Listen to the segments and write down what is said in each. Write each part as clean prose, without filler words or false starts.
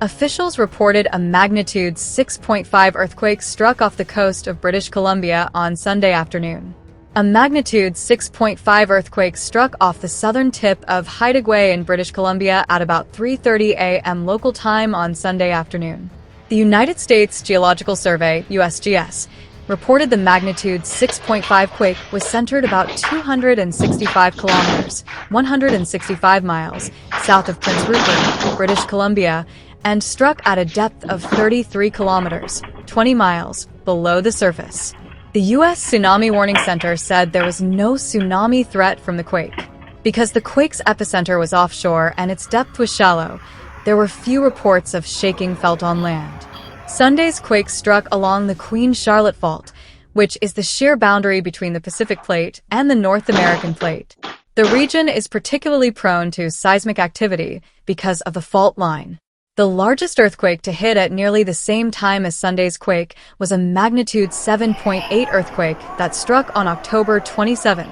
Officials reported a magnitude 6.5 earthquake struck off the coast of British Columbia on Sunday afternoon. A magnitude 6.5 earthquake struck off the southern tip of Haida Gwaii in British Columbia at about 3:30 a.m. local time on Sunday afternoon. The United States Geological Survey, USGS, reported the magnitude 6.5 quake was centered about 265 kilometers, 165 miles, south of Prince Rupert, British Columbia, and struck at a depth of 33 kilometers, 20 miles, below the surface. The U.S. Tsunami Warning Center said there was no tsunami threat from the quake. Because the quake's epicenter was offshore and its depth was shallow, there were few reports of shaking felt on land. Sunday's quake struck along the Queen Charlotte Fault, which is the shear boundary between the Pacific Plate and the North American Plate. The region is particularly prone to seismic activity because of the fault line. The largest earthquake to hit at nearly the same time as Sunday's quake was a magnitude 7.8 earthquake that struck on October 27,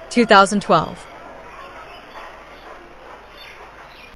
2012.